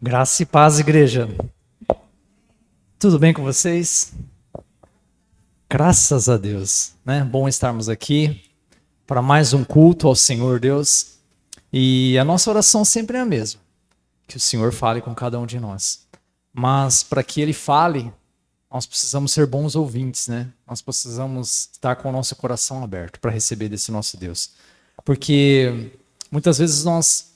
Graça e paz, igreja. Tudo bem com vocês? Graças a Deus, né? Bom estarmos aqui para mais um culto ao Senhor Deus. E a nossa oração sempre é a mesma, que o Senhor fale com cada um de nós. Mas para que Ele fale, nós precisamos ser bons ouvintes, né? Nós precisamos estar com o nosso coração aberto para receber desse nosso Deus. Porque muitas vezes nós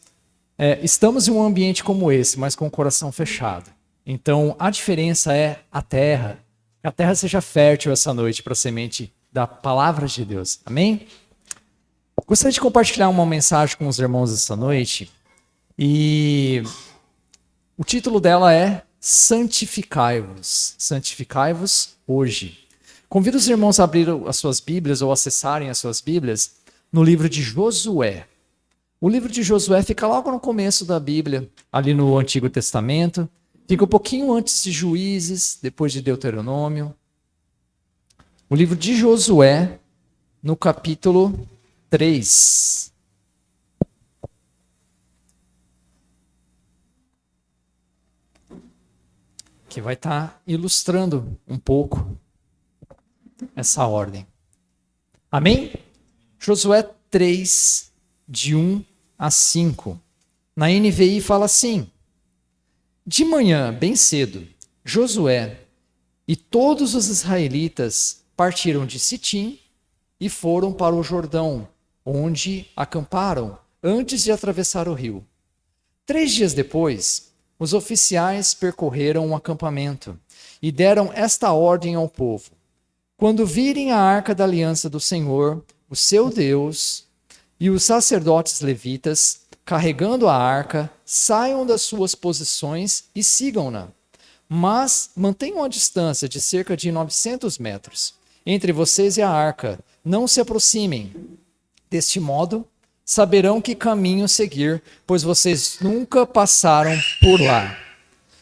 estamos em um ambiente como esse, mas com o coração fechado. Então, a diferença é a terra. Que a terra seja fértil essa noite para a semente da palavra de Deus. Amém? Gostaria de compartilhar uma mensagem com os irmãos essa noite. E o título dela é Santificai-vos. Santificai-vos hoje. Convido os irmãos a abrir as suas Bíblias ou acessarem as suas Bíblias no livro de Josué. O livro de Josué fica logo no começo da Bíblia, ali no Antigo Testamento. Fica um pouquinho antes de Juízes, depois de Deuteronômio. O livro de Josué, no capítulo 3. Que vai estar ilustrando um pouco essa ordem. Amém? Josué 3, de 1 a 5. Na NVI fala assim: de manhã, bem cedo, Josué e todos os israelitas partiram de Sitim e foram para o Jordão, onde acamparam antes de atravessar o rio. 3 dias depois, os oficiais percorreram o acampamento e deram esta ordem ao povo: quando virem a arca da aliança do Senhor, o seu Deus, e os sacerdotes levitas carregando a arca, saiam das suas posições e sigam-na. Mas mantenham a distância de cerca de 900 metros entre vocês e a arca. Não se aproximem. Deste modo, saberão que caminho seguir, pois vocês nunca passaram por lá.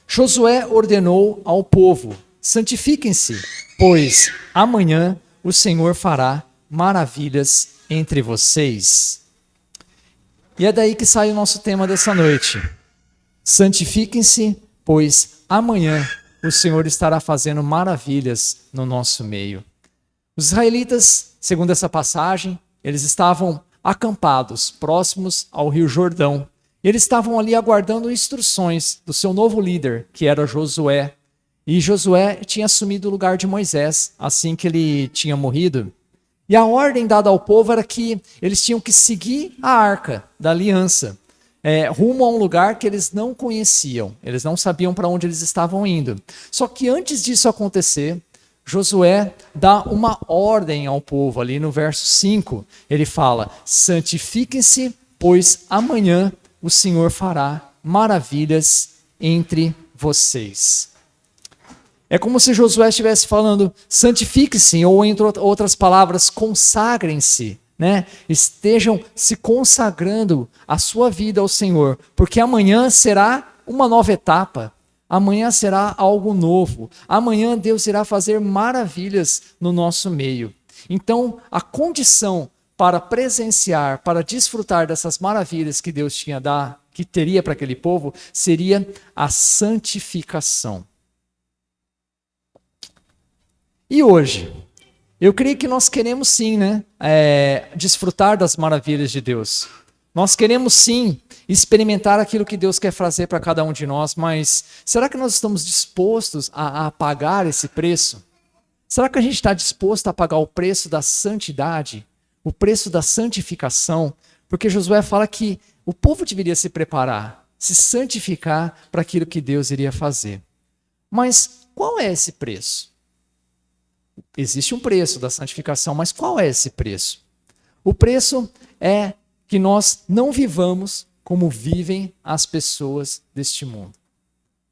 Josué ordenou ao povo: santifiquem-se, pois amanhã o Senhor fará maravilhas entre vocês. E é daí que sai o nosso tema dessa noite. Santifiquem-se, pois amanhã o Senhor estará fazendo maravilhas no nosso meio. Os israelitas, segundo essa passagem, eles estavam acampados, próximos ao Rio Jordão. Eles estavam ali aguardando instruções do seu novo líder, que era Josué. E Josué tinha assumido o lugar de Moisés, assim que ele tinha morrido. E a ordem dada ao povo era que eles tinham que seguir a arca da aliança, rumo a um lugar que eles não conheciam. Eles não sabiam para onde eles estavam indo. Só que antes disso acontecer, Josué dá uma ordem ao povo ali no verso 5. Ele fala: santifiquem-se, pois amanhã o Senhor fará maravilhas entre vocês. É como se Josué estivesse falando: santifiquem-se, ou em outras palavras, consagrem-se, né? Estejam se consagrando a sua vida ao Senhor, porque amanhã será uma nova etapa, amanhã será algo novo, amanhã Deus irá fazer maravilhas no nosso meio. Então, a condição para presenciar, para desfrutar dessas maravilhas que Deus que teria para aquele povo, seria a santificação. E hoje, eu creio que nós queremos sim, né, desfrutar das maravilhas de Deus. Nós queremos sim experimentar aquilo que Deus quer fazer para cada um de nós, mas será que nós estamos dispostos a pagar esse preço? Será que a gente está disposto a pagar o preço da santidade, o preço da santificação? Porque Josué fala que o povo deveria se preparar, se santificar para aquilo que Deus iria fazer. Mas qual é esse preço? Existe um preço da santificação, mas qual é esse preço? O preço é que nós não vivamos como vivem as pessoas deste mundo.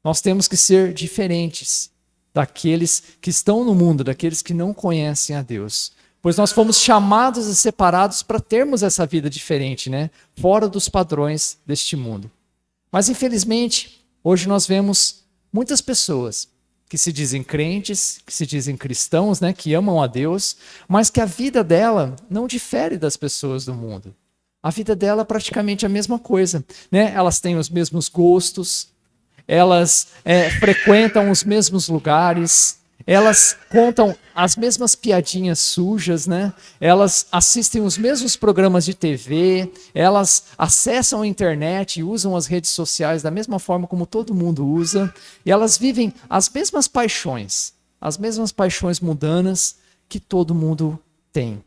Nós temos que ser diferentes daqueles que estão no mundo, daqueles que não conhecem a Deus. Pois nós fomos chamados e separados para termos essa vida diferente, né? Fora dos padrões deste mundo. Mas infelizmente, hoje nós vemos muitas pessoas que se dizem crentes, que se dizem cristãos, né, que amam a Deus, mas que a vida dela não difere das pessoas do mundo. A vida dela é praticamente a mesma coisa, né? Elas têm os mesmos gostos, elas frequentam os mesmos lugares, elas contam as mesmas piadinhas sujas, né? Elas assistem os mesmos programas de TV, elas acessam a internet e usam as redes sociais da mesma forma como todo mundo usa, e elas vivem as mesmas paixões mundanas que todo mundo tem.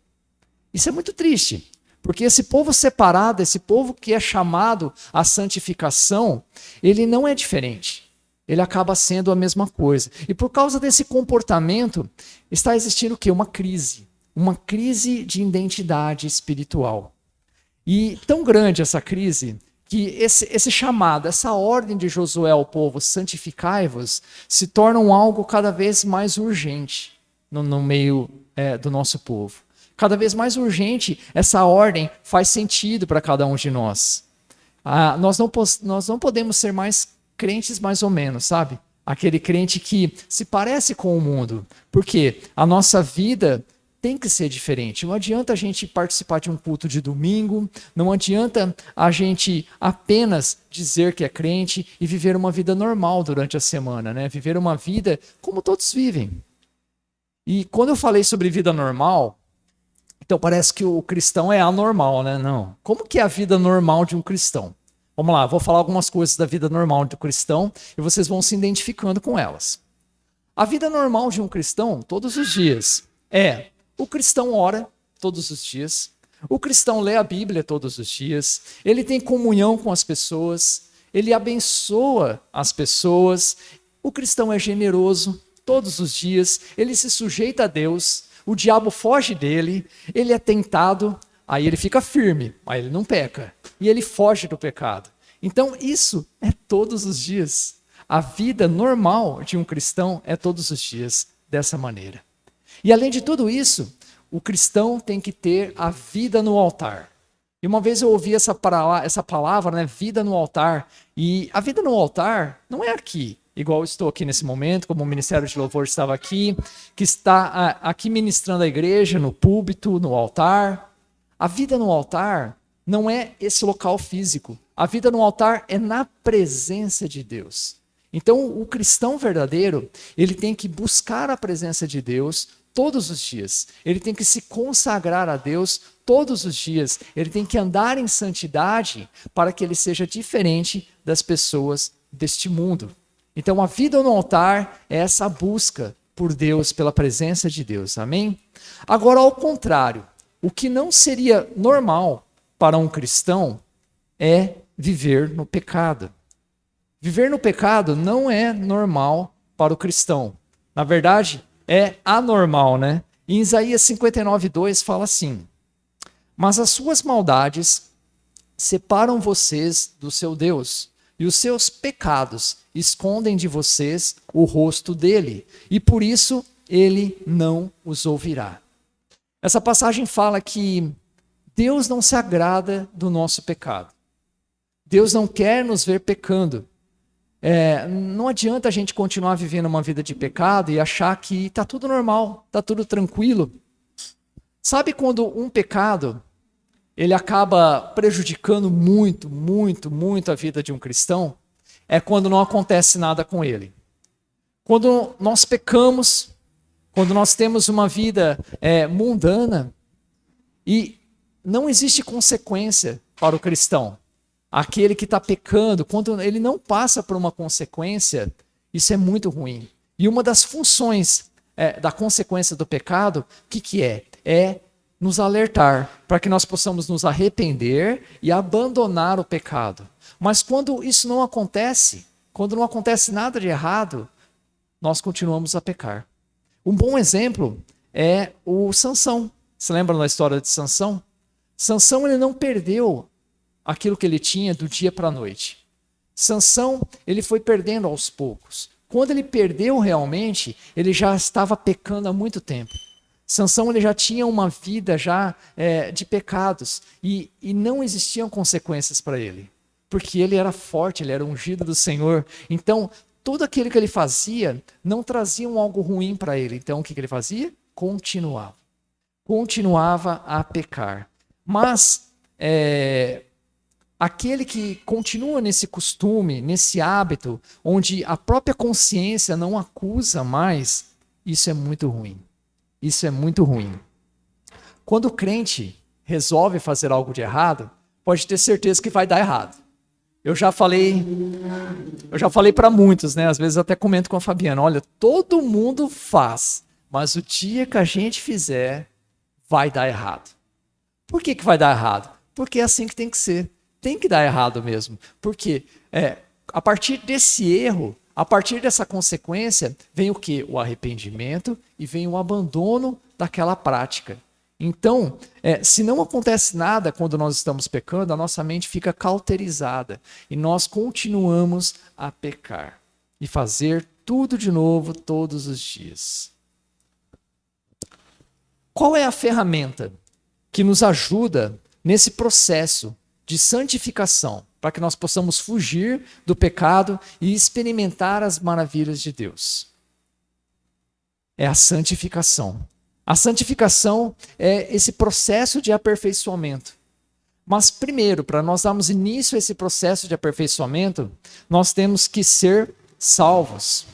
Isso é muito triste, porque esse povo separado, esse povo que é chamado à santificação, ele não é diferente. Ele acaba sendo a mesma coisa. E por causa desse comportamento, está existindo o quê? Uma crise de identidade espiritual. E tão grande essa crise, que esse chamado, essa ordem de Josué ao povo, santificai-vos, se torna algo cada vez mais urgente no meio do nosso povo. Cada vez mais urgente, essa ordem faz sentido para cada um de nós. Nós não podemos ser mais crentes mais ou menos, sabe? Aquele crente que se parece com o mundo. Porque a nossa vida tem que ser diferente. Não adianta a gente participar de um culto de domingo, não adianta a gente apenas dizer que é crente e viver uma vida normal durante a semana, né? Viver uma vida como todos vivem. E quando eu falei sobre vida normal, então parece que o cristão é anormal, né? Não. Como que é a vida normal de um cristão? Vamos lá, vou falar algumas coisas da vida normal do cristão e vocês vão se identificando com elas. A vida normal de um cristão, todos os dias, o cristão ora todos os dias, o cristão lê a Bíblia todos os dias, ele tem comunhão com as pessoas, ele abençoa as pessoas, o cristão é generoso todos os dias, ele se sujeita a Deus, o diabo foge dele, ele é tentado, aí ele fica firme, mas ele não peca. E ele foge do pecado. Então isso é todos os dias. A vida normal de um cristão é todos os dias dessa maneira. E além de tudo isso, o cristão tem que ter a vida no altar. E uma vez eu ouvi essa palavra, né, vida no altar. E a vida no altar não é aqui, igual eu estou aqui nesse momento, como o Ministério de Louvor estava aqui, que está aqui ministrando a igreja, no púlpito, no altar. A vida no altar não é esse local físico. A vida no altar é na presença de Deus. Então, o cristão verdadeiro, ele tem que buscar a presença de Deus todos os dias. Ele tem que se consagrar a Deus todos os dias. Ele tem que andar em santidade para que ele seja diferente das pessoas deste mundo. Então, a vida no altar é essa busca por Deus, pela presença de Deus. Amém? Agora, ao contrário, o que não seria normal para um cristão é viver no pecado. Viver no pecado não é normal para o cristão. Na verdade, é anormal, né? Em Isaías 59:2 fala assim: mas as suas maldades separam vocês do seu Deus, e os seus pecados escondem de vocês o rosto dele, e por isso ele não os ouvirá. Essa passagem fala que Deus não se agrada do nosso pecado. Deus não quer nos ver pecando. Não adianta a gente continuar vivendo uma vida de pecado e achar que está tudo normal, está tudo tranquilo. Sabe quando um pecado ele acaba prejudicando muito, muito, muito a vida de um cristão? É quando não acontece nada com ele. Quando nós pecamos, quando nós temos uma vida mundana e não existe consequência para o cristão. Aquele que está pecando, quando ele não passa por uma consequência, isso é muito ruim. E uma das funções da consequência do pecado, o que é? É nos alertar, para que nós possamos nos arrepender e abandonar o pecado. Mas quando isso não acontece, quando não acontece nada de errado, nós continuamos a pecar. Um bom exemplo é o Sansão. Você lembra da história de Sansão? Sansão, ele não perdeu aquilo que ele tinha do dia para a noite. Sansão, ele foi perdendo aos poucos. Quando ele perdeu realmente, ele já estava pecando há muito tempo. Sansão, ele já tinha uma vida de pecados e não existiam consequências para ele, porque ele era forte, ele era ungido do Senhor. Então, tudo aquilo que ele fazia não trazia algo ruim para ele. Então, o que ele fazia? Continuava a pecar. Mas aquele que continua nesse costume, nesse hábito, onde a própria consciência não acusa mais, isso é muito ruim. Isso é muito ruim. Quando o crente resolve fazer algo de errado, pode ter certeza que vai dar errado. Eu já falei para muitos, né? Às vezes eu até comento com a Fabiana, olha, todo mundo faz, mas o dia que a gente fizer, vai dar errado. Por que vai dar errado? Porque é assim que tem que ser. Tem que dar errado mesmo. Porque a partir desse erro, a partir dessa consequência, vem o quê? O arrependimento e vem o abandono daquela prática. Então, se não acontece nada quando nós estamos pecando, a nossa mente fica cauterizada e nós continuamos a pecar e fazer tudo de novo todos os dias. Qual é a ferramenta que nos ajuda nesse processo de santificação, para que nós possamos fugir do pecado e experimentar as maravilhas de Deus? É a santificação. A santificação é esse processo de aperfeiçoamento. Mas primeiro, para nós darmos início a esse processo de aperfeiçoamento, nós temos que ser salvos.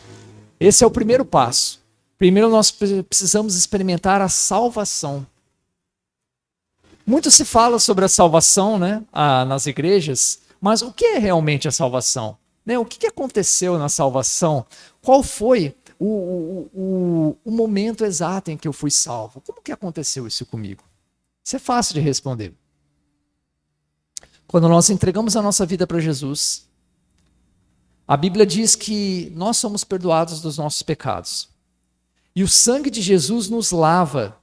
Esse é o primeiro passo. Primeiro nós precisamos experimentar a salvação. Muito se fala sobre a salvação, né, nas igrejas, mas o que é realmente a salvação? Né? O que aconteceu na salvação? Qual foi o momento exato em que eu fui salvo? Como que aconteceu isso comigo? Isso é fácil de responder. Quando nós entregamos a nossa vida para Jesus, a Bíblia diz que nós somos perdoados dos nossos pecados. E o sangue de Jesus nos lava.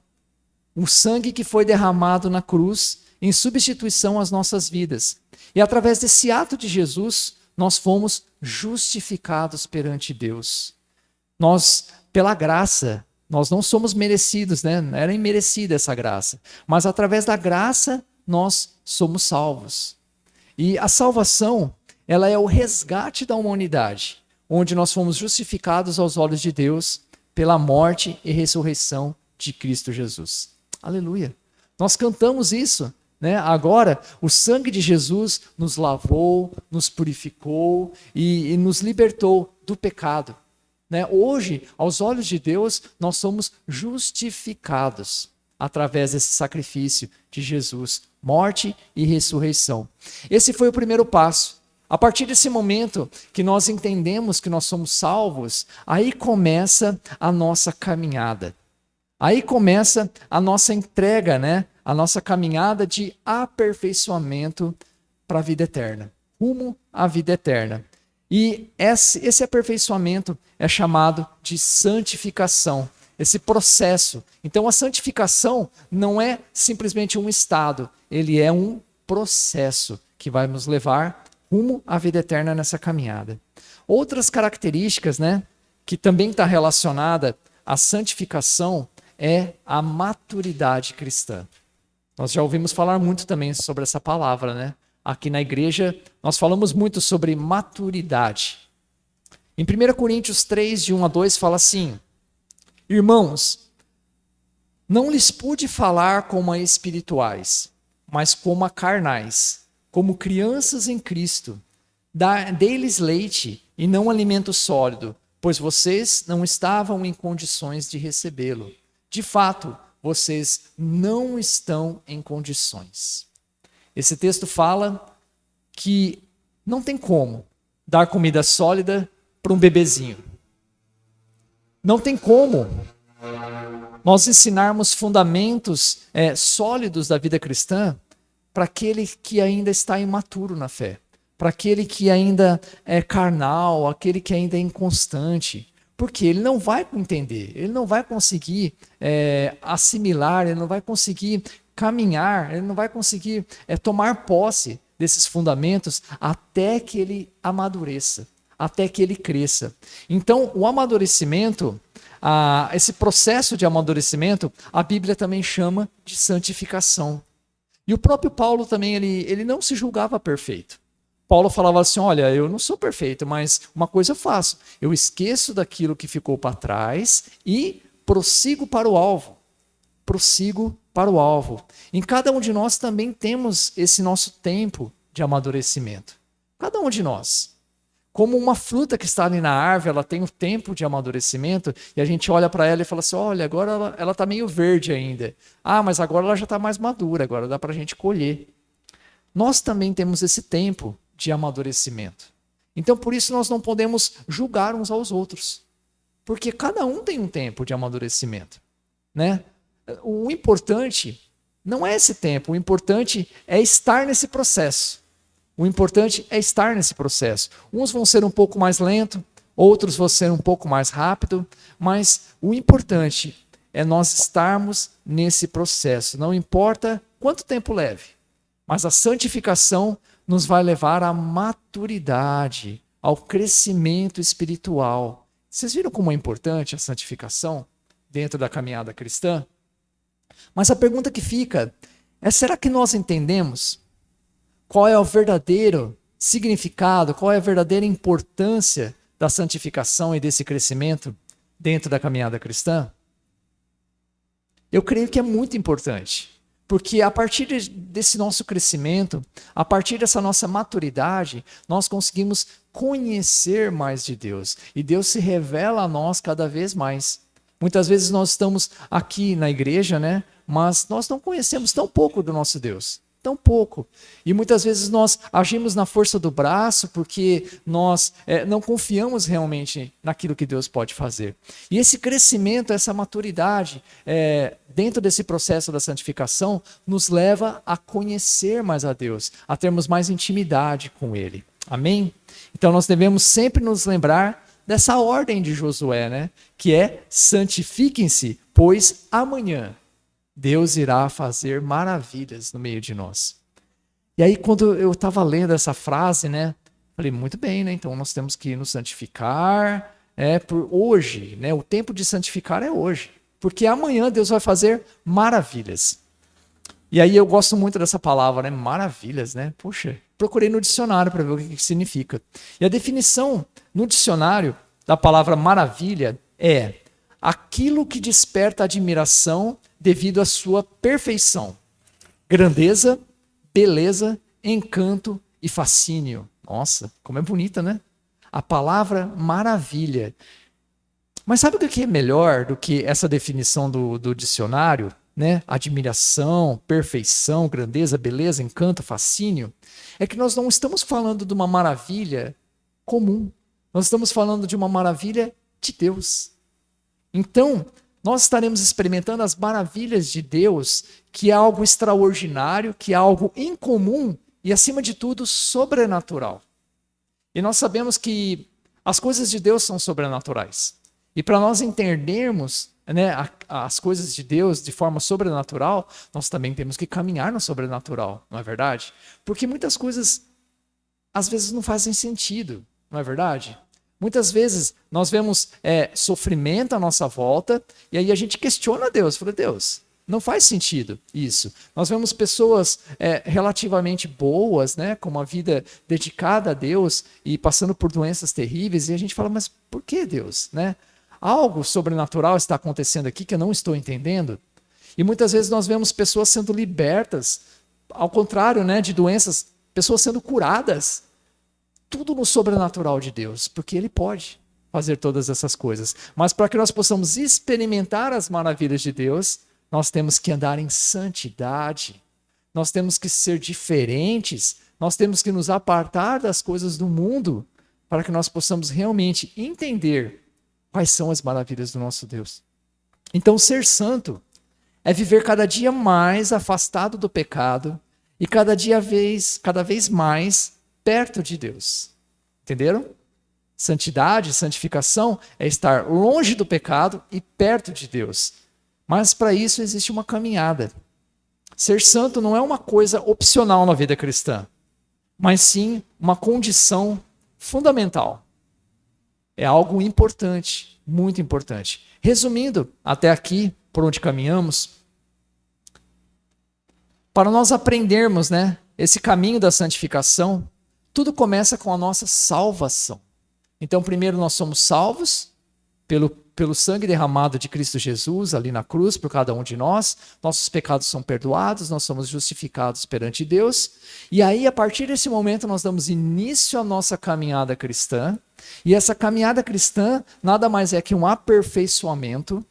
Um sangue que foi derramado na cruz em substituição às nossas vidas. E através desse ato de Jesus, nós fomos justificados perante Deus. Nós, pela graça, nós não somos merecidos, né? Era imerecida essa graça. Mas através da graça, nós somos salvos. E a salvação, ela é o resgate da humanidade, onde nós fomos justificados aos olhos de Deus pela morte e ressurreição de Cristo Jesus. Aleluia. Nós cantamos isso, né? Agora, o sangue de Jesus nos lavou, nos purificou e nos libertou do pecado. Né? Hoje, aos olhos de Deus, nós somos justificados através desse sacrifício de Jesus, morte e ressurreição. Esse foi o primeiro passo. A partir desse momento que nós entendemos que nós somos salvos, aí começa a nossa caminhada. Aí começa a nossa entrega, né? A nossa caminhada de aperfeiçoamento para a vida eterna, rumo à vida eterna. E esse aperfeiçoamento é chamado de santificação, esse processo. Então a santificação não é simplesmente um estado, ele é um processo que vai nos levar rumo à vida eterna nessa caminhada. Outras características, né, que também está relacionada à santificação é a maturidade cristã. Nós já ouvimos falar muito também sobre essa palavra, né? Aqui na igreja, nós falamos muito sobre maturidade. Em 1 Coríntios 3, de 1 a 2, fala assim: Irmãos, não lhes pude falar como a espirituais, mas como a carnais, como crianças em Cristo. Dei-lhes leite e não alimento sólido, pois vocês não estavam em condições de recebê-lo. De fato, vocês não estão em condições. Esse texto fala que não tem como dar comida sólida para um bebezinho. Não tem como nós ensinarmos fundamentos sólidos da vida cristã para aquele que ainda está imaturo na fé, para aquele que ainda é carnal, aquele que ainda é inconstante. Porque ele não vai entender, ele não vai conseguir assimilar, ele não vai conseguir caminhar, ele não vai conseguir tomar posse desses fundamentos até que ele amadureça, até que ele cresça. Então, o amadurecimento, esse processo de amadurecimento, a Bíblia também chama de santificação. E o próprio Paulo também, ele não se julgava perfeito. Paulo falava assim, olha, eu não sou perfeito, mas uma coisa eu faço. Eu esqueço daquilo que ficou para trás e prossigo para o alvo. Prossigo para o alvo. Em cada um de nós também temos esse nosso tempo de amadurecimento. Cada um de nós. Como uma fruta que está ali na árvore, ela tem um tempo de amadurecimento, e a gente olha para ela e fala assim, olha, agora ela está meio verde ainda. Ah, mas agora ela já está mais madura, agora dá para a gente colher. Nós também temos esse tempo de amadurecimento. Então, por isso, nós não podemos julgar uns aos outros. Porque cada um tem um tempo de amadurecimento, né? O importante não é esse tempo, o importante é estar nesse processo. O importante é estar nesse processo. Uns vão ser um pouco mais lento, outros vão ser um pouco mais rápido, mas o importante é nós estarmos nesse processo. Não importa quanto tempo leve, mas a santificação nos vai levar à maturidade, ao crescimento espiritual. Vocês viram como é importante a santificação dentro da caminhada cristã? Mas a pergunta que fica é, será que nós entendemos qual é o verdadeiro significado, qual é a verdadeira importância da santificação e desse crescimento dentro da caminhada cristã? Eu creio que é muito importante, porque a partir desse nosso crescimento, a partir dessa nossa maturidade, nós conseguimos conhecer mais de Deus, e Deus se revela a nós cada vez mais. Muitas vezes nós estamos aqui na igreja, né? Mas nós não conhecemos tão pouco do nosso Deus. Tão pouco. E muitas vezes nós agimos na força do braço porque nós não confiamos realmente naquilo que Deus pode fazer. E esse crescimento, essa maturidade dentro desse processo da santificação nos leva a conhecer mais a Deus, a termos mais intimidade com Ele. Amém? Então nós devemos sempre nos lembrar dessa ordem de Josué, né? Que é santifiquem-se, pois amanhã Deus irá fazer maravilhas no meio de nós. E aí, quando eu estava lendo essa frase, né, falei, muito bem, né? Então nós temos que nos santificar por hoje, né? O tempo de santificar é hoje, porque amanhã Deus vai fazer maravilhas. E aí eu gosto muito dessa palavra, né? Maravilhas, né? Poxa, procurei no dicionário para ver o que significa. E a definição no dicionário da palavra maravilha é aquilo que desperta admiração devido à sua perfeição, grandeza, beleza, encanto e fascínio. Nossa, como é bonita, né? A palavra maravilha. Mas sabe o que é melhor do que essa definição do dicionário? Né? Admiração, perfeição, grandeza, beleza, encanto, fascínio. É que nós não estamos falando de uma maravilha comum. Nós estamos falando de uma maravilha de Deus. Então, nós estaremos experimentando as maravilhas de Deus, que é algo extraordinário, que é algo incomum e, acima de tudo, sobrenatural. E nós sabemos que as coisas de Deus são sobrenaturais. E para nós entendermos, né, as coisas de Deus de forma sobrenatural, nós também temos que caminhar no sobrenatural, não é verdade? Porque muitas coisas, às vezes, não fazem sentido, não é verdade? Muitas vezes nós vemos sofrimento à nossa volta e aí a gente questiona Deus. Fala, Deus, não faz sentido isso. Nós vemos pessoas relativamente boas, né, com uma vida dedicada a Deus e passando por doenças terríveis e a gente fala, mas por que Deus? Né? Algo sobrenatural está acontecendo aqui que eu não estou entendendo. E muitas vezes nós vemos pessoas sendo libertas, ao contrário, né, de doenças, pessoas sendo curadas. Tudo no sobrenatural de Deus, porque Ele pode fazer todas essas coisas. Mas para que nós possamos experimentar as maravilhas de Deus, nós temos que andar em santidade, nós temos que ser diferentes, nós temos que nos apartar das coisas do mundo, para que nós possamos realmente entender quais são as maravilhas do nosso Deus. Então, ser santo é viver cada dia mais afastado do pecado e cada vez mais perto de Deus. Entenderam? Santidade, santificação é estar longe do pecado e perto de Deus. Mas para isso existe uma caminhada. Ser santo não é uma coisa opcional na vida cristã, mas sim uma condição fundamental. É algo importante, muito importante. Resumindo, até aqui, por onde caminhamos, para nós aprendermos, né, esse caminho da santificação, tudo começa com a nossa salvação. Então, primeiro nós somos salvos, pelo sangue derramado de Cristo Jesus ali na cruz por cada um de nós, nossos pecados são perdoados, nós somos justificados perante Deus. E aí, a partir desse momento, nós damos início à nossa caminhada cristã. E essa caminhada cristã nada mais é que um aperfeiçoamento,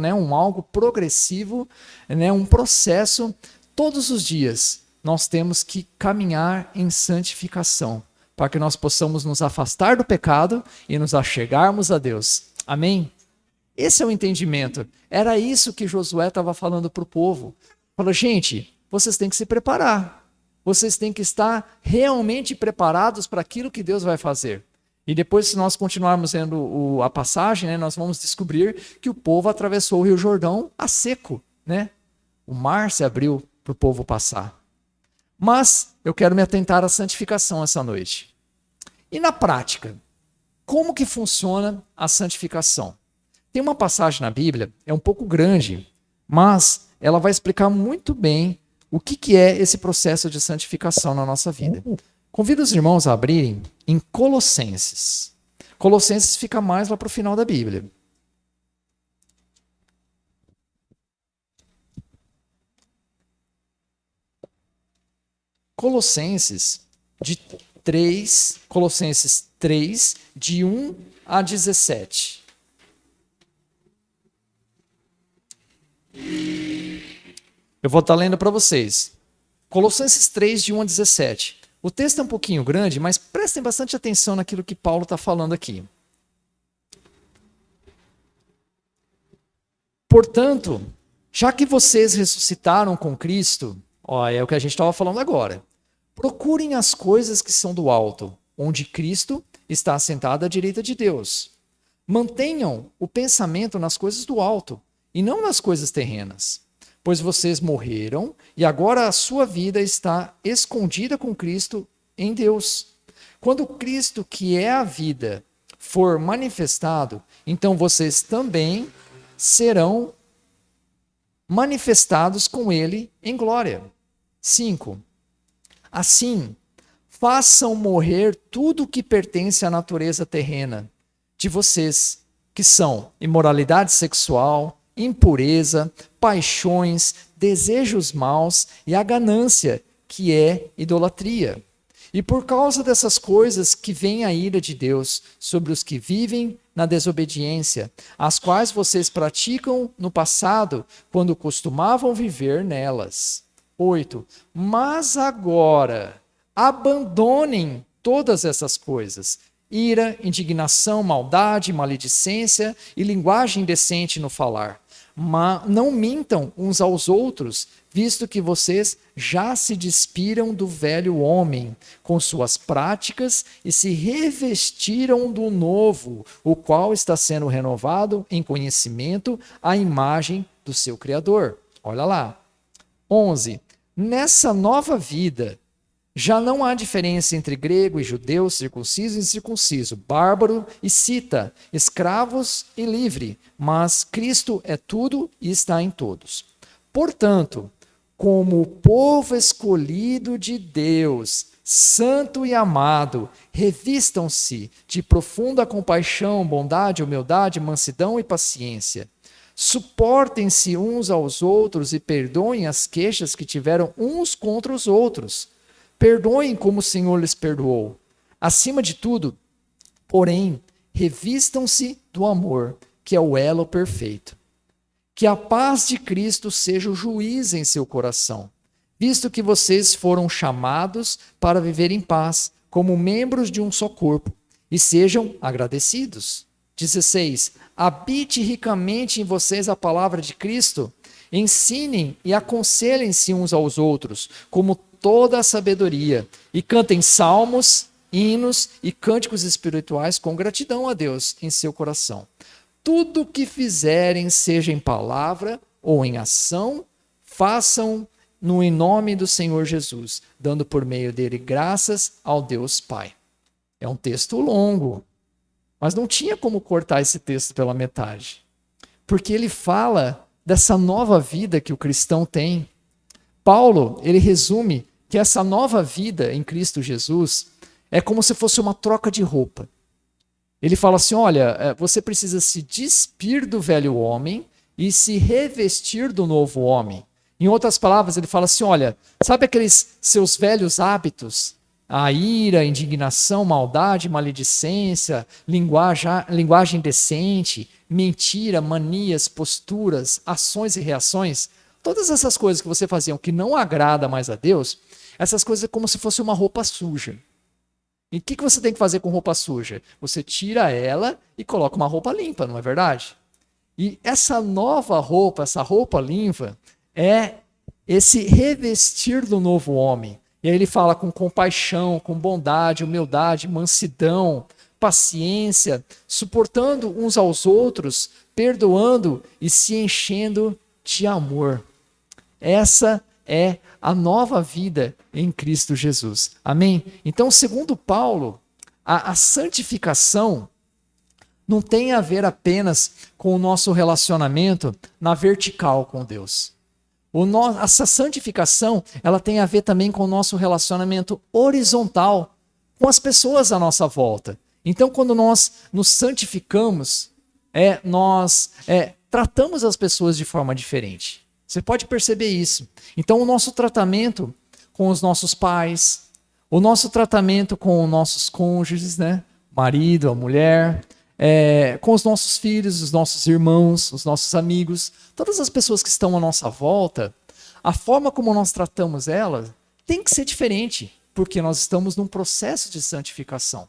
né, um algo progressivo, né, um processo. Todos os dias nós temos que caminhar em santificação, para que nós possamos nos afastar do pecado e nos achegarmos a Deus. Amém? Esse é o entendimento. Era isso que Josué estava falando para o povo. Falou, gente, vocês têm que se preparar. Vocês têm que estar realmente preparados para aquilo que Deus vai fazer. E depois, se nós continuarmos lendo a passagem, né, nós vamos descobrir que o povo atravessou o Rio Jordão a seco, né? O mar se abriu para o povo passar. Mas eu quero me atentar à santificação essa noite. E na prática, como que funciona a santificação? Tem uma passagem na Bíblia, é um pouco grande, mas ela vai explicar muito bem o que é esse processo de santificação na nossa vida. Convido os irmãos a abrirem em Colossenses. Colossenses fica mais lá para o final da Bíblia. Colossenses 3, de 1 a 17. Eu vou estar lendo para vocês. Colossenses 3, de 1 a 17. O texto é um pouquinho grande, mas prestem bastante atenção naquilo que Paulo está falando aqui. Portanto, já que vocês ressuscitaram com Cristo, é o que a gente estava falando agora, procurem as coisas que são do alto, onde Cristo está assentado à direita de Deus. Mantenham o pensamento nas coisas do alto, e não nas coisas terrenas, pois vocês morreram e agora a sua vida está escondida com Cristo em Deus. Quando Cristo, que é a vida, for manifestado, então vocês também serão manifestados com ele em glória. 5. Assim, façam morrer tudo o que pertence à natureza terrena de vocês, que são imoralidade sexual, impureza, paixões, desejos maus e a ganância, que é idolatria. E por causa dessas coisas que vem a ira de Deus sobre os que vivem na desobediência, as quais vocês praticam no passado, quando costumavam viver nelas. 8. Mas agora, abandonem todas essas coisas: ira, indignação, maldade, maledicência e linguagem indecente no falar. Mas não mintam uns aos outros, visto que vocês já se despiram do velho homem com suas práticas e se revestiram do novo, o qual está sendo renovado em conhecimento à imagem do seu Criador. Olha lá. 11. Nessa nova vida, já não há diferença entre grego e judeu, circunciso e incircunciso, bárbaro e cita, escravos e livre, mas Cristo é tudo e está em todos. Portanto, como o povo escolhido de Deus, santo e amado, revistam-se de profunda compaixão, bondade, humildade, mansidão e paciência. Suportem-se uns aos outros e perdoem as queixas que tiveram uns contra os outros. Perdoem como o Senhor lhes perdoou. Acima de tudo, porém, revistam-se do amor, que é o elo perfeito. Que a paz de Cristo seja o juiz em seu coração, visto que vocês foram chamados para viver em paz, como membros de um só corpo, e sejam agradecidos. 16. Habite ricamente em vocês a palavra de Cristo. Ensinem e aconselhem-se uns aos outros, como toda a sabedoria, e cantem salmos, hinos e cânticos espirituais com gratidão a Deus em seu coração. Tudo o que fizerem, seja em palavra ou em ação, façam no em nome do Senhor Jesus, dando por meio dele graças ao Deus Pai. É um texto longo, mas não tinha como cortar esse texto pela metade, porque ele fala dessa nova vida que o cristão tem. Paulo, ele resume que essa nova vida em Cristo Jesus é como se fosse uma troca de roupa. Ele fala assim, olha, você precisa se despir do velho homem e se revestir do novo homem. Em outras palavras, ele fala assim, olha, sabe aqueles seus velhos hábitos? A ira, indignação, maldade, maledicência, linguagem indecente, mentira, manias, posturas, ações e reações, todas essas coisas que você fazia que não agrada mais a Deus, essas coisas é como se fosse uma roupa suja. E o que você tem que fazer com roupa suja? Você tira ela e coloca uma roupa limpa, não é verdade? E essa nova roupa, essa roupa limpa, é esse revestir do novo homem. E aí ele fala com compaixão, com bondade, humildade, mansidão, paciência, suportando uns aos outros, perdoando e se enchendo de amor. Essa é a nova vida em Cristo Jesus. Amém? Então, segundo Paulo, a santificação não tem a ver apenas com o nosso relacionamento na vertical com Deus. Essa santificação, ela tem a ver também com o nosso relacionamento horizontal com as pessoas à nossa volta. Então, quando nós nos santificamos, nós tratamos as pessoas de forma diferente. Você pode perceber isso. Então, o nosso tratamento com os nossos pais, o nosso tratamento com os nossos cônjuges, né? O marido, a mulher, com os nossos filhos, os nossos irmãos, os nossos amigos, todas as pessoas que estão à nossa volta, a forma como nós tratamos elas tem que ser diferente, porque nós estamos num processo de santificação.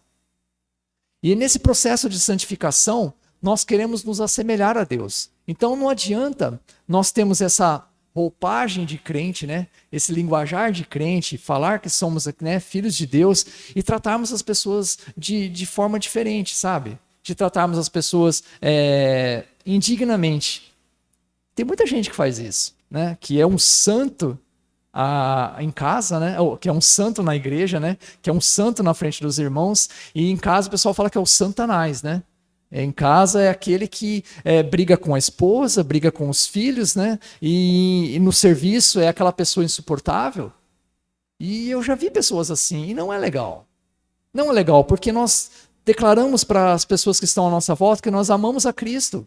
E nesse processo de santificação, nós queremos nos assemelhar a Deus. Então não adianta nós termos essa roupagem de crente, né? Esse linguajar de crente, falar que somos, né, filhos de Deus e tratarmos as pessoas de forma diferente, sabe? De tratarmos as pessoas indignamente. Tem muita gente que faz isso, né? Que é um santo em casa, né? Que é um santo na igreja, né? Que é um santo na frente dos irmãos, e em casa o pessoal fala que é o Satanás, né? Em casa é aquele que briga com a esposa, briga com os filhos, né? E no serviço é aquela pessoa insuportável. E eu já vi pessoas assim, e não é legal. Não é legal, porque nós declaramos para as pessoas que estão à nossa volta que nós amamos a Cristo,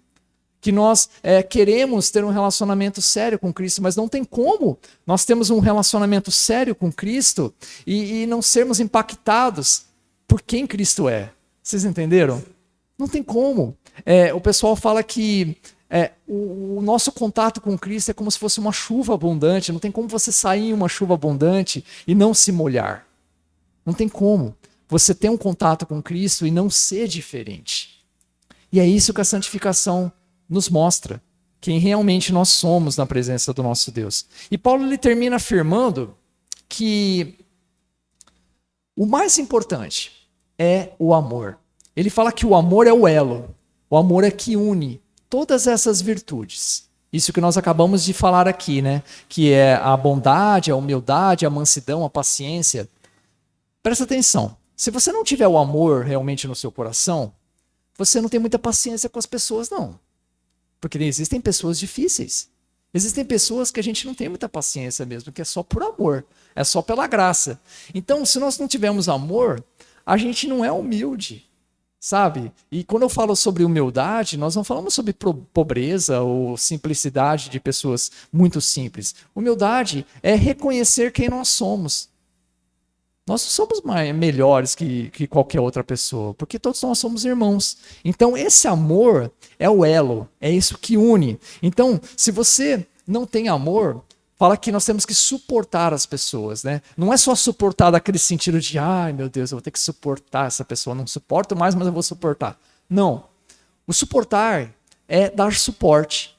que nós queremos ter um relacionamento sério com Cristo, mas não tem como nós termos um relacionamento sério com Cristo e não sermos impactados por quem Cristo é. Vocês entenderam? Não tem como. O pessoal fala que o nosso contato com Cristo é como se fosse uma chuva abundante. Não tem como você sair em uma chuva abundante e não se molhar. Não tem como você ter um contato com Cristo e não ser diferente. E é isso que a santificação nos mostra, quem realmente nós somos na presença do nosso Deus. E Paulo ele termina afirmando que o mais importante é o amor. Ele fala que o amor é o elo, o amor é que une todas essas virtudes. Isso que nós acabamos de falar aqui, né? Que é a bondade, a humildade, a mansidão, a paciência. Presta atenção, se você não tiver o amor realmente no seu coração, você não tem muita paciência com as pessoas, não. Porque existem pessoas difíceis. Existem pessoas que a gente não tem muita paciência mesmo, que é só por amor, é só pela graça. Então, se nós não tivermos amor, a gente não é humilde. Sabe? E quando eu falo sobre humildade, nós não falamos sobre pobreza ou simplicidade de pessoas muito simples. Humildade é reconhecer quem nós somos. Nós não somos melhores que qualquer outra pessoa, porque todos nós somos irmãos. Então esse amor é o elo, é isso que une. Então, se você não tem amor, fala que nós temos que suportar as pessoas, né? Não é só suportar daquele sentido de, ai meu Deus, eu vou ter que suportar essa pessoa, não suporto mais, mas eu vou suportar. Não. O suportar é dar suporte,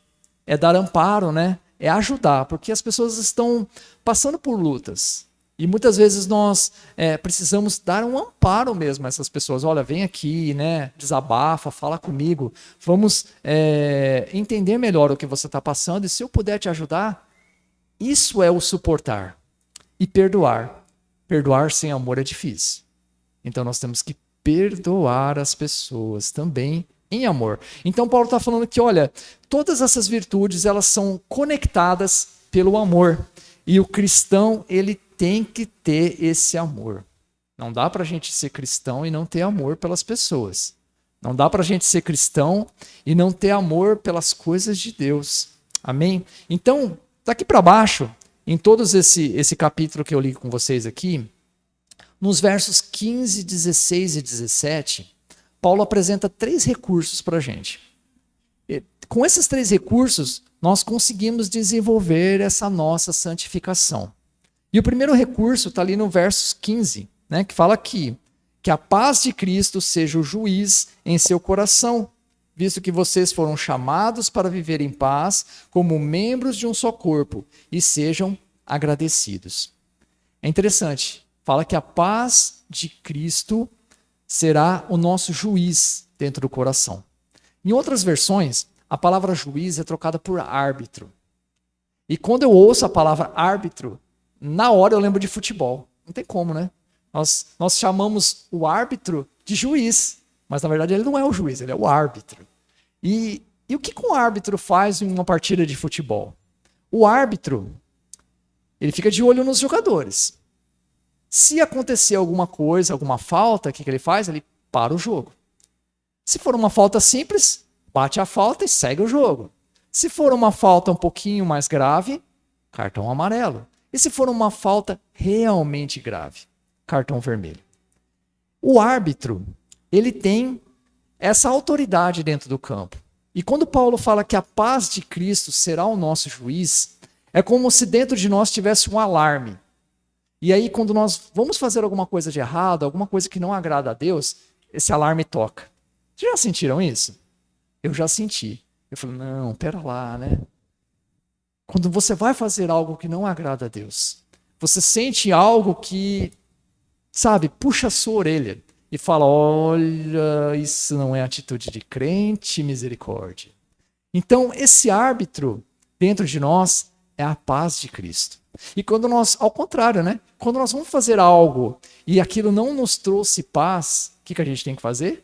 é dar amparo, né? É ajudar, porque as pessoas estão passando por lutas. E muitas vezes nós precisamos dar um amparo mesmo a essas pessoas. Olha, vem aqui, né? Desabafa, fala comigo. Vamos entender melhor o que você está passando, e se eu puder te ajudar, isso é o suportar. E perdoar. Perdoar sem amor é difícil. Então nós temos que perdoar as pessoas também em amor. Então Paulo está falando que, olha, todas essas virtudes elas são conectadas pelo amor. E o cristão, ele tem que ter esse amor. Não dá para a gente ser cristão e não ter amor pelas pessoas. Não dá para a gente ser cristão e não ter amor pelas coisas de Deus. Amém? Então, daqui para baixo, em todos esse capítulo que eu li com vocês aqui, nos versos 15, 16 e 17, Paulo apresenta 3 recursos para a gente. Com esses 3 recursos, nós conseguimos desenvolver essa nossa santificação. E o primeiro recurso está ali no verso 15, né, que fala aqui, que a paz de Cristo seja o juiz em seu coração, visto que vocês foram chamados para viver em paz como membros de um só corpo, e sejam agradecidos. É interessante, fala que a paz de Cristo será o nosso juiz dentro do coração. Em outras versões, a palavra juiz é trocada por árbitro. E quando eu ouço a palavra árbitro, na hora eu lembro de futebol. Não tem como, né? Nós chamamos o árbitro de juiz, mas na verdade ele não é o juiz, ele é o árbitro. E o que um árbitro faz em uma partida de futebol? O árbitro, ele fica de olho nos jogadores. Se acontecer alguma coisa, alguma falta, o que ele faz? Ele para o jogo. Se for uma falta simples, bate a falta e segue o jogo. Se for uma falta um pouquinho mais grave, cartão amarelo. E se for uma falta realmente grave, cartão vermelho. O árbitro, ele tem essa autoridade dentro do campo. E quando Paulo fala que a paz de Cristo será o nosso juiz, é como se dentro de nós tivesse um alarme. E aí, quando nós vamos fazer alguma coisa de errado, alguma coisa que não agrada a Deus, esse alarme toca. Vocês já sentiram isso? Eu já senti. Eu falei, não, pera lá, né? Quando você vai fazer algo que não agrada a Deus, você sente algo que, sabe, puxa a sua orelha e fala, olha, isso não é atitude de crente, misericórdia. Então, esse árbitro dentro de nós é a paz de Cristo. E quando nós, ao contrário, né? Quando nós vamos fazer algo e aquilo não nos trouxe paz, o que a gente tem que fazer?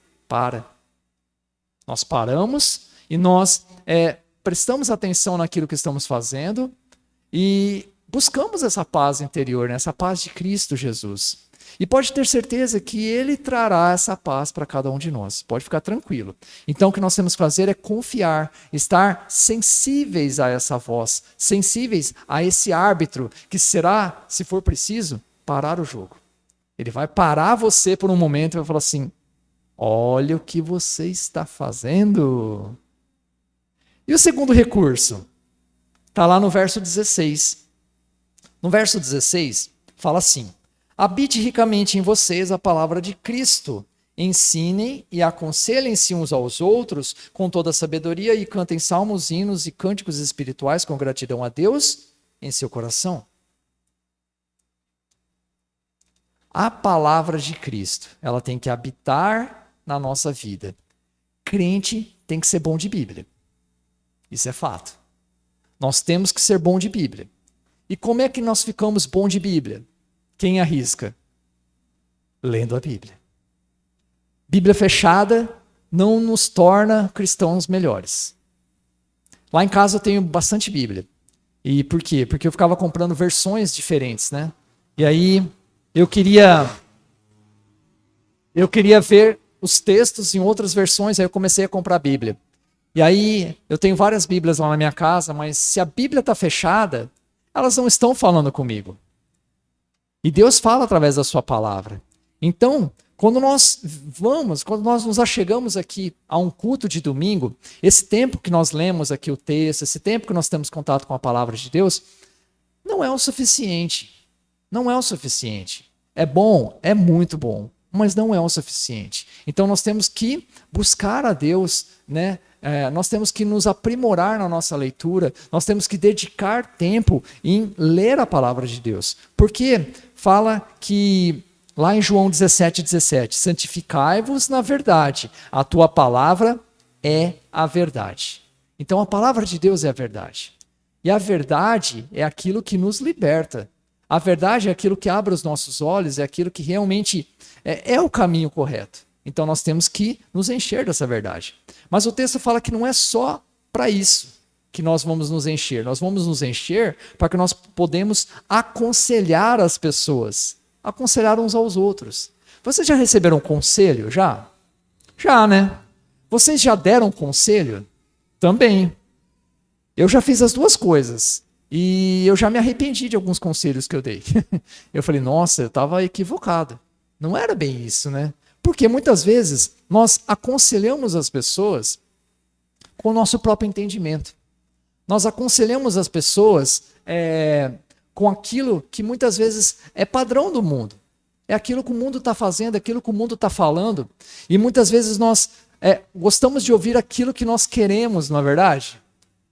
Nós paramos e nós prestamos atenção naquilo que estamos fazendo e buscamos essa paz interior, né? Essa paz de Cristo Jesus. E pode ter certeza que Ele trará essa paz para cada um de nós. Pode ficar tranquilo. Então o que nós temos que fazer é confiar, estar sensíveis a essa voz, sensíveis a esse árbitro que será, se for preciso, parar o jogo. Ele vai parar você por um momento e vai falar assim, olha o que você está fazendo. E o segundo recurso? Está lá no verso 16. No verso 16, fala assim, habite ricamente em vocês a palavra de Cristo. Ensinem e aconselhem-se uns aos outros com toda a sabedoria e cantem salmos, hinos e cânticos espirituais com gratidão a Deus em seu coração. A palavra de Cristo, ela tem que habitar na nossa vida. Crente tem que ser bom de Bíblia. Isso é fato. Nós temos que ser bom de Bíblia. E como é que nós ficamos bom de Bíblia? Quem arrisca? Lendo a Bíblia. Bíblia fechada não nos torna cristãos melhores. Lá em casa eu tenho bastante Bíblia. E por quê? Porque eu ficava comprando versões diferentes, né? E aí eu queria ver os textos em outras versões, aí eu comecei a comprar a Bíblia. E aí eu tenho várias Bíblias lá na minha casa, mas se a Bíblia está fechada, elas não estão falando comigo. E Deus fala através da sua palavra. Então, quando nós nos achegamos aqui a um culto de domingo, esse tempo que nós lemos aqui o texto, esse tempo que nós temos contato com a palavra de Deus, não é o suficiente. Não é o suficiente. É bom, é muito bom, mas não é o suficiente. Então nós temos que buscar a Deus, né? Nós temos que nos aprimorar na nossa leitura, nós temos que dedicar tempo em ler a palavra de Deus. Porque fala que, lá em João 17:17, santificai-vos na verdade, a tua palavra é a verdade. Então a palavra de Deus é a verdade. E a verdade é aquilo que nos liberta. A verdade é aquilo que abre os nossos olhos, é aquilo que realmente é o caminho correto. Então nós temos que nos encher dessa verdade. Mas o texto fala que não é só para isso que nós vamos nos encher. Nós vamos nos encher para que nós podemos aconselhar as pessoas. Aconselhar uns aos outros. Vocês já receberam um conselho? Já? Já, né? Vocês já deram conselho? Também. Eu já fiz as duas coisas. E eu já me arrependi de alguns conselhos que eu dei. Eu falei, nossa, eu estava equivocado. Não era bem isso, né? Porque muitas vezes nós aconselhamos as pessoas com o nosso próprio entendimento. Nós aconselhamos as pessoas com aquilo que muitas vezes é padrão do mundo. É aquilo que o mundo está fazendo, é aquilo que o mundo está falando. E muitas vezes nós gostamos de ouvir aquilo que nós queremos, não é verdade?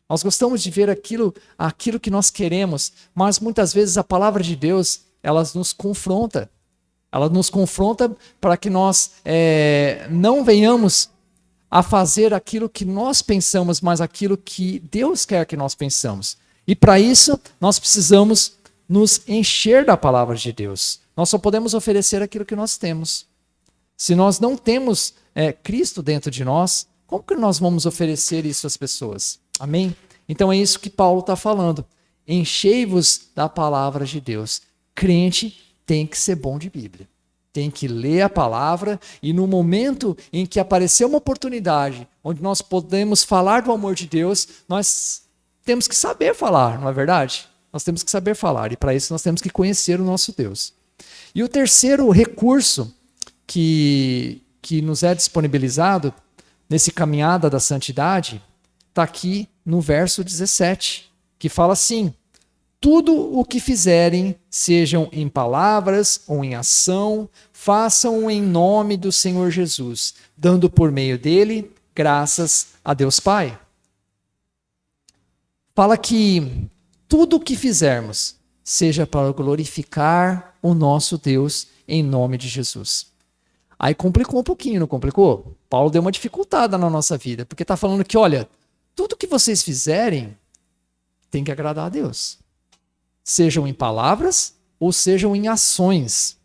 Nós gostamos de ver aquilo que nós queremos, mas muitas vezes a palavra de Deus, ela nos confronta. Ela nos confronta para que nós não venhamos a fazer aquilo que nós pensamos, mas aquilo que Deus quer que nós pensamos. E para isso, nós precisamos nos encher da palavra de Deus. Nós só podemos oferecer aquilo que nós temos. Se nós não temos Cristo dentro de nós, como que nós vamos oferecer isso às pessoas? Amém? Então é isso que Paulo está falando. Enchei-vos da palavra de Deus. Crente tem que ser bom de Bíblia. Tem que ler a palavra e no momento em que aparecer uma oportunidade onde nós podemos falar do amor de Deus, nós temos que saber falar, não é verdade? Nós temos que saber falar e para isso nós temos que conhecer o nosso Deus. E o terceiro recurso que nos é disponibilizado nesse caminhada da santidade está aqui no verso 17, que fala assim: tudo o que fizerem, sejam em palavras ou em ação, façam em nome do Senhor Jesus, dando por meio dele graças a Deus Pai. Fala que tudo o que fizermos seja para glorificar o nosso Deus em nome de Jesus. Aí complicou um pouquinho, não complicou? Paulo deu uma dificultada na nossa vida, porque está falando que, olha, tudo que vocês fizerem tem que agradar a Deus. Sejam em palavras ou sejam em ações.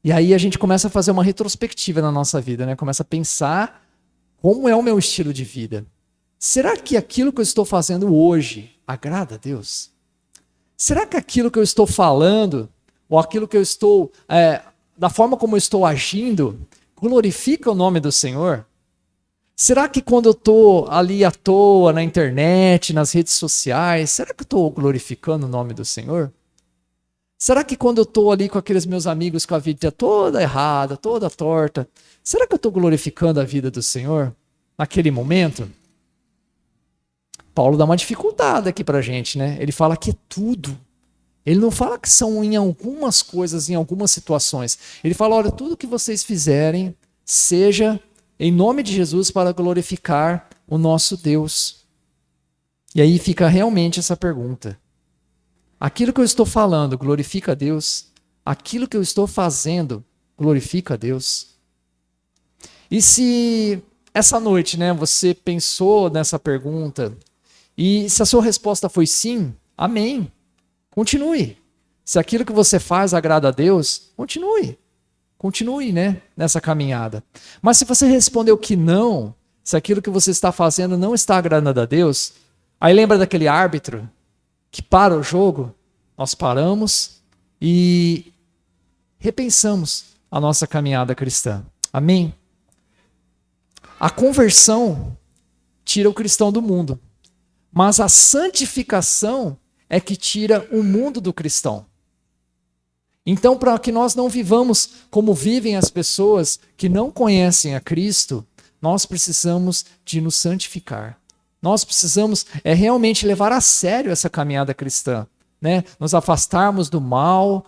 E aí a gente começa a fazer uma retrospectiva na nossa vida, né? Começa a pensar como é o meu estilo de vida. Será que aquilo que eu estou fazendo hoje agrada a Deus? Será que aquilo que eu estou falando, ou aquilo que eu estou, da forma como eu estou agindo, glorifica o nome do Senhor? Será que quando eu estou ali à toa, na internet, nas redes sociais, será que eu estou glorificando o nome do Senhor? Será que quando eu estou ali com aqueles meus amigos com a vida toda errada, toda torta, será que eu estou glorificando a vida do Senhor naquele momento? Paulo dá uma dificuldade aqui pra gente, né? Ele fala que é tudo. Ele não fala que são em algumas coisas, em algumas situações. Ele fala, olha, tudo que vocês fizerem, seja em nome de Jesus para glorificar o nosso Deus. E aí fica realmente essa pergunta. Aquilo que eu estou falando glorifica a Deus? Aquilo que eu estou fazendo glorifica a Deus? E se essa noite, né, você pensou nessa pergunta e se a sua resposta foi sim, amém. Continue. Se aquilo que você faz agrada a Deus, continue. Continue, né, nessa caminhada. Mas se você respondeu que não, se aquilo que você está fazendo não está agradando a Deus, aí lembra daquele árbitro que para o jogo? Nós paramos e repensamos a nossa caminhada cristã. Amém? A conversão tira o cristão do mundo, mas a santificação é que tira o mundo do cristão. Então, para que nós não vivamos como vivem as pessoas que não conhecem a Cristo, nós precisamos de nos santificar. Nós precisamos realmente levar a sério essa caminhada cristã, né? Nos afastarmos do mal,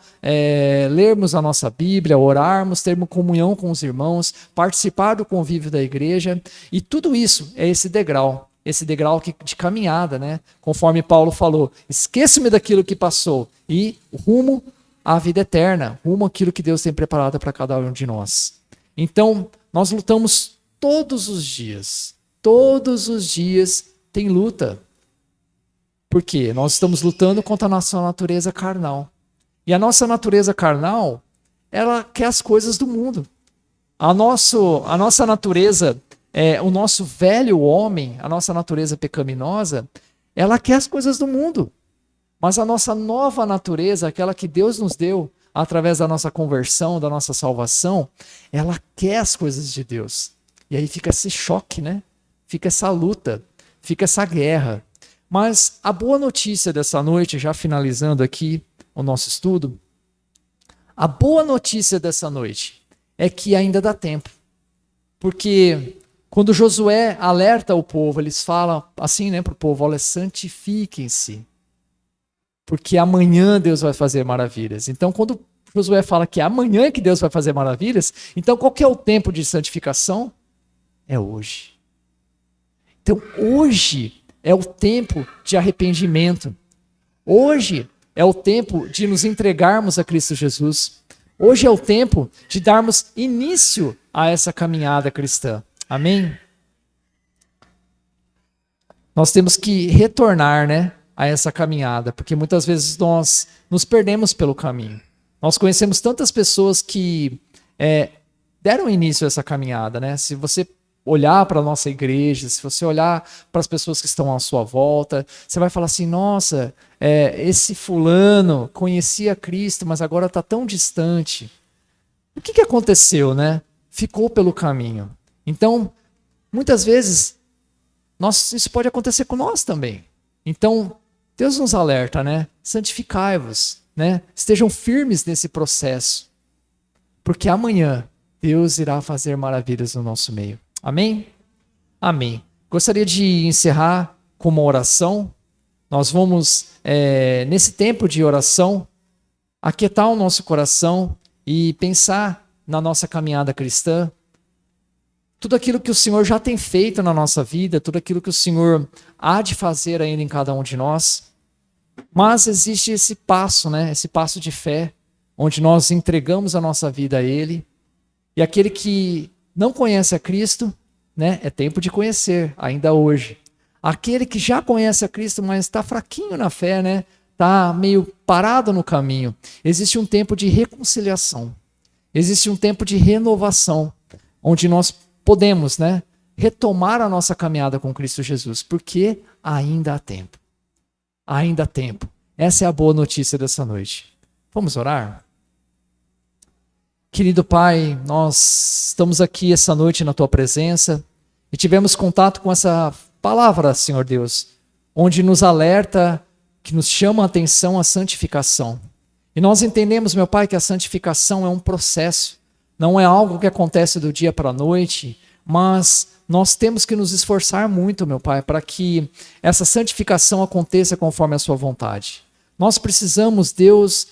lermos a nossa Bíblia, orarmos, termos comunhão com os irmãos, participar do convívio da igreja, e tudo isso é esse degrau de caminhada, né? Conforme Paulo falou, esqueça-me daquilo que passou e rumo à vida eterna, rumo àquilo que Deus tem preparado para cada um de nós. Então, nós lutamos todos os dias tem luta. Por quê? Nós estamos lutando contra a nossa natureza carnal. E a nossa natureza carnal, ela quer as coisas do mundo. A nossa natureza, o nosso velho homem, a nossa natureza pecaminosa, ela quer as coisas do mundo. Mas a nossa nova natureza, aquela que Deus nos deu através da nossa conversão, da nossa salvação, ela quer as coisas de Deus. E aí fica esse choque, né? Fica essa luta, fica essa guerra. Mas a boa notícia dessa noite, já finalizando aqui o nosso estudo, a boa notícia dessa noite é que ainda dá tempo. Porque quando Josué alerta o povo, eles falam assim, né, para o povo: olha, santifiquem-se, porque amanhã Deus vai fazer maravilhas. Então, quando Josué fala que é amanhã que Deus vai fazer maravilhas, então qual que é o tempo de santificação? É hoje. Então, hoje é o tempo de arrependimento. Hoje é o tempo de nos entregarmos a Cristo Jesus. Hoje é o tempo de darmos início a essa caminhada cristã. Amém? Nós temos que retornar, né, a essa caminhada, porque muitas vezes nós nos perdemos pelo caminho. Nós conhecemos tantas pessoas que deram início a essa caminhada, né? Se você olhar para a nossa igreja, se você olhar para as pessoas que estão à sua volta, você vai falar assim: nossa, esse fulano conhecia Cristo, mas agora está tão distante. O que aconteceu, né? Ficou pelo caminho. Então, muitas vezes, isso pode acontecer com nós também. Então, Deus nos alerta, né? Santificai-vos, né? Estejam firmes nesse processo, porque amanhã Deus irá fazer maravilhas no nosso meio. Amém? Amém. Gostaria de encerrar com uma oração. Nós vamos, nesse tempo de oração, aquietar o nosso coração e pensar na nossa caminhada cristã. Tudo aquilo que o Senhor já tem feito na nossa vida, tudo aquilo que o Senhor há de fazer ainda em cada um de nós. Mas existe esse passo, né? Esse passo de fé, onde nós entregamos a nossa vida a Ele. E aquele que não conhece a Cristo, né, é tempo de conhecer, ainda hoje. Aquele que já conhece a Cristo, mas está fraquinho na fé, né, está meio parado no caminho. Existe um tempo de reconciliação. Existe um tempo de renovação, onde nós podemos, né, retomar a nossa caminhada com Cristo Jesus, porque ainda há tempo. Ainda há tempo. Essa é a boa notícia dessa noite. Vamos orar? Querido Pai, nós estamos aqui essa noite na Tua presença e tivemos contato com essa palavra, Senhor Deus, onde nos alerta, que nos chama a atenção a santificação. E nós entendemos, meu Pai, que a santificação é um processo, não é algo que acontece do dia para a noite, mas nós temos que nos esforçar muito, meu Pai, para que essa santificação aconteça conforme a Sua vontade. Nós precisamos, Deus,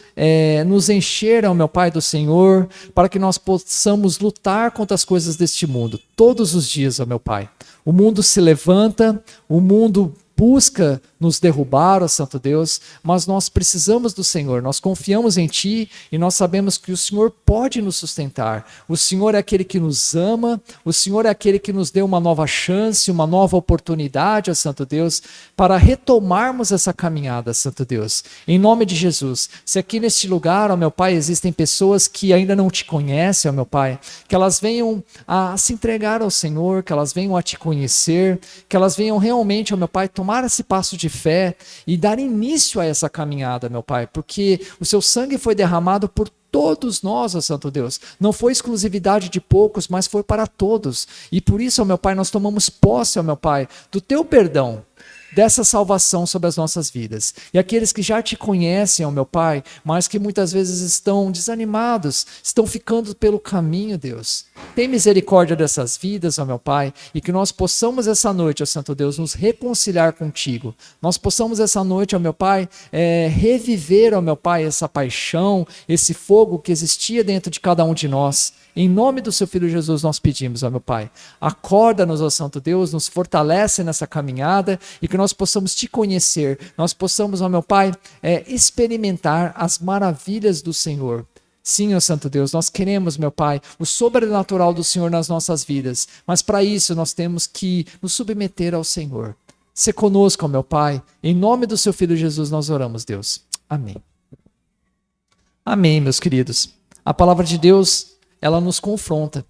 nos encher, ó meu Pai do Senhor, para que nós possamos lutar contra as coisas deste mundo, todos os dias, ó meu Pai. O mundo se levanta, o mundo busca nos derrubar, ó Santo Deus, mas nós precisamos do Senhor, nós confiamos em Ti e nós sabemos que o Senhor pode nos sustentar. O Senhor é aquele que nos ama, o Senhor é aquele que nos deu uma nova chance, uma nova oportunidade, ó Santo Deus, para retomarmos essa caminhada, Santo Deus. Em nome de Jesus, se aqui neste lugar, ó meu Pai, existem pessoas que ainda não Te conhecem, ó meu Pai, que elas venham a se entregar ao Senhor, que elas venham a Te conhecer, que elas venham realmente, ó meu Pai, tomar esse passo de fé e dar início a essa caminhada, meu Pai, porque o Seu sangue foi derramado por todos nós, ó Santo Deus. Não foi exclusividade de poucos, mas foi para todos. E por isso, ó meu Pai, nós tomamos posse, ó meu Pai, do Teu perdão, dessa salvação sobre as nossas vidas. E aqueles que já Te conhecem, ó meu Pai, mas que muitas vezes estão desanimados, estão ficando pelo caminho, Deus. Tem misericórdia dessas vidas, ó meu Pai, e que nós possamos essa noite, ó Santo Deus, nos reconciliar contigo. Nós possamos essa noite, ó meu Pai, reviver, ó meu Pai, essa paixão, esse fogo que existia dentro de cada um de nós. Em nome do Seu Filho Jesus nós pedimos, ó meu Pai, acorda-nos, ó Santo Deus, nos fortalece nessa caminhada e que nós possamos Te conhecer, nós possamos, ó meu Pai, experimentar as maravilhas do Senhor. Sim, ó Santo Deus, nós queremos, meu Pai, o sobrenatural do Senhor nas nossas vidas, mas para isso nós temos que nos submeter ao Senhor. Se conosco, ó meu Pai, em nome do Seu Filho Jesus nós oramos, Deus. Amém. Amém, meus queridos. A palavra de Deus, ela nos confronta.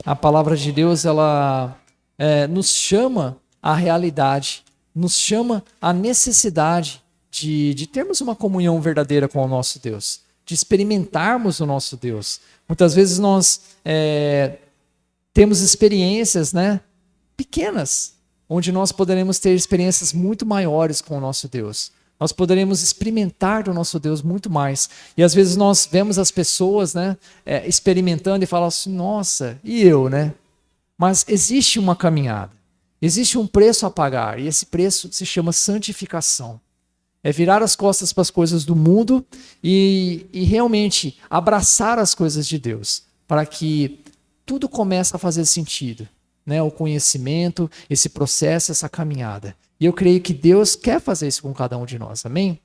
A palavra de Deus, ela nos chama à realidade, nos chama à necessidade de termos uma comunhão verdadeira com o nosso Deus, de experimentarmos o nosso Deus. Muitas vezes nós temos experiências, né, pequenas, onde nós poderemos ter experiências muito maiores com o nosso Deus. Nós poderemos experimentar do nosso Deus muito mais. E às vezes nós vemos as pessoas, né, experimentando e falam assim, nossa, e eu, né? Mas existe uma caminhada, existe um preço a pagar, e esse preço se chama santificação. É virar as costas para as coisas do mundo e realmente abraçar as coisas de Deus, para que tudo comece a fazer sentido, né? O conhecimento, esse processo, essa caminhada. E eu creio que Deus quer fazer isso com cada um de nós, amém?